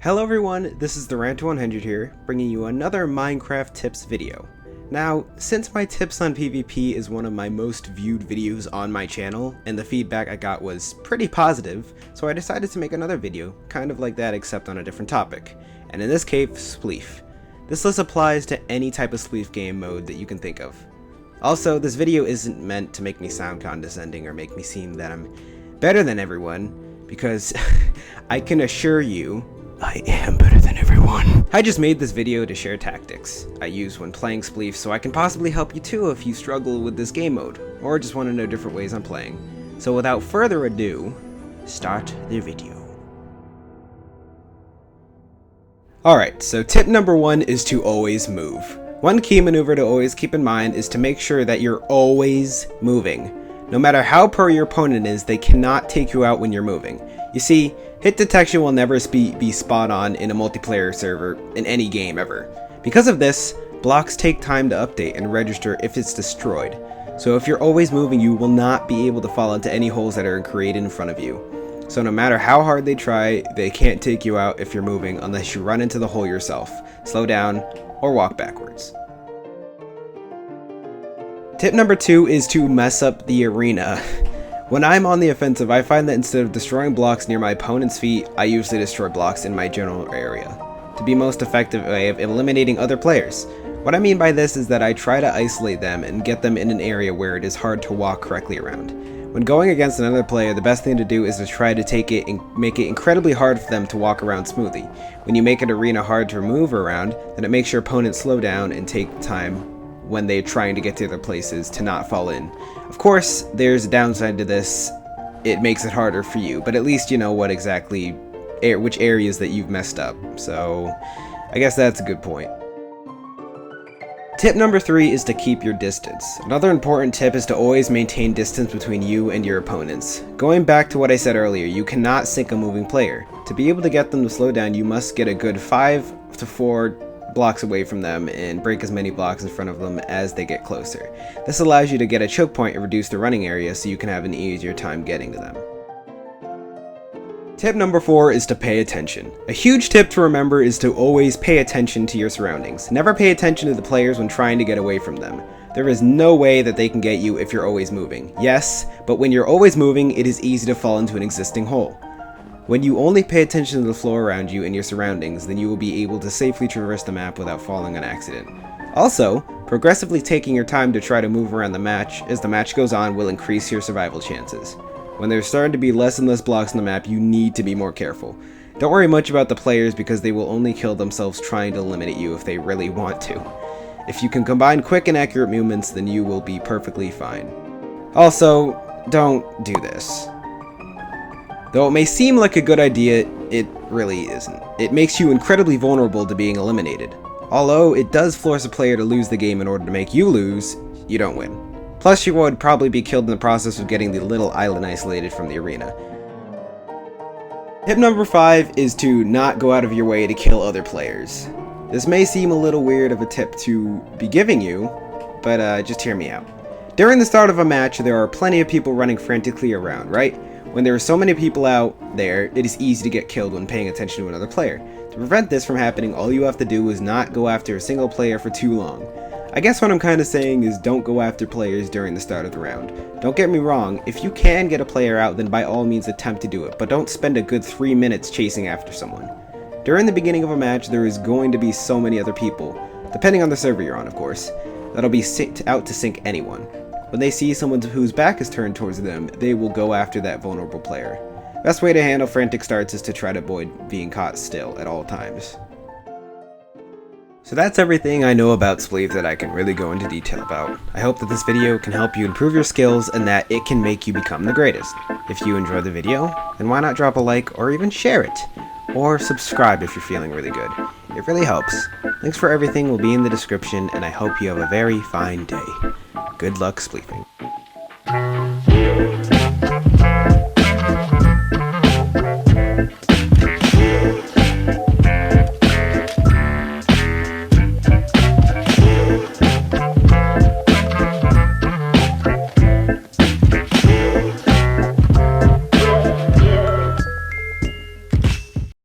Hello everyone, this is the Rant100 here, bringing you another Minecraft tips video. Now, since my tips on PvP is one of my most viewed videos on my channel, and the feedback I got was pretty positive, so I decided to make another video, kind of like that except on a different topic, and in this case, Spleef. This list applies to any type of Spleef game mode that you can think of. Also, this video isn't meant to make me sound condescending or make me seem that I'm better than everyone, because I can assure you, I am better than everyone. I just made this video to share tactics I use when playing Spleef so I can possibly help you too if you struggle with this game mode, or just want to know different ways I'm playing. So without further ado, start the video. Alright, so tip number 1 is to always move. One key maneuver to always keep in mind is to make sure that you're always moving. No matter how pro your opponent is, they cannot take you out when you're moving. You see, hit detection will never be spot on in a multiplayer server in any game ever. Because of this, blocks take time to update and register if it's destroyed. So if you're always moving, you will not be able to fall into any holes that are created in front of you. So no matter how hard they try, they can't take you out if you're moving unless you run into the hole yourself, slow down, or walk backwards. Tip number 2 is to mess up the arena. When I'm on the offensive, I find that instead of destroying blocks near my opponent's feet, I usually destroy blocks in my general area, to be most effective way of eliminating other players. What I mean by this is that I try to isolate them and get them in an area where it is hard to walk correctly around. When going against another player, the best thing to do is to try to take it and make it incredibly hard for them to walk around smoothly. When you make an arena hard to move around, then it makes your opponent slow down and take time when they're trying to get to other places to not fall in. Of course, there's a downside to this. It makes it harder for you, but at least you know what exactly, which areas that you've messed up. So, I guess that's a good point. Tip number 3 is to keep your distance. Another important tip is to always maintain distance between you and your opponents. Going back to what I said earlier, you cannot sink a moving player. To be able to get them to slow down, you must get a good 5 to 4 blocks away from them and break as many blocks in front of them as they get closer. This allows you to get a choke point and reduce the running area so you can have an easier time getting to them. Tip number 4 is to pay attention. A huge tip to remember is to always pay attention to your surroundings. Never pay attention to the players when trying to get away from them. There is no way that they can get you if you're always moving. Yes, but when you're always moving, it is easy to fall into an existing hole. When you only pay attention to the floor around you and your surroundings, then you will be able to safely traverse the map without falling on accident. Also, progressively taking your time to try to move around the match as the match goes on will increase your survival chances. When there's starting to be less and less blocks on the map, you need to be more careful. Don't worry much about the players because they will only kill themselves trying to eliminate you if they really want to. If you can combine quick and accurate movements, then you will be perfectly fine. Also, don't do this. Though it may seem like a good idea, it really isn't. It makes you incredibly vulnerable to being eliminated. Although it does force a player to lose the game in order to make you lose, you don't win. Plus you would probably be killed in the process of getting the little island isolated from the arena. Tip number 5 is to not go out of your way to kill other players. This may seem a little weird of a tip to be giving you, but just hear me out. During the start of a match, there are plenty of people running frantically around, right? When there are so many people out there, it is easy to get killed when paying attention to another player. To prevent this from happening, all you have to do is not go after a single player for too long. I guess what I'm kind of saying is don't go after players during the start of the round. Don't get me wrong, if you can get a player out, then by all means attempt to do it, but don't spend a good 3 minutes chasing after someone. During the beginning of a match, there is going to be so many other people, depending on the server you're on of course, that'll be out to sink anyone. When they see someone whose back is turned towards them, they will go after that vulnerable player. Best way to handle frantic starts is to try to avoid being caught still at all times. So that's everything I know about Spleef that I can really go into detail about. I hope that this video can help you improve your skills and that it can make you become the greatest. If you enjoyed the video, then why not drop a like or even share it? Or subscribe if you're feeling really good. It really helps. Links for everything will be in the description, and I hope you have a very fine day. Good luck spleefing.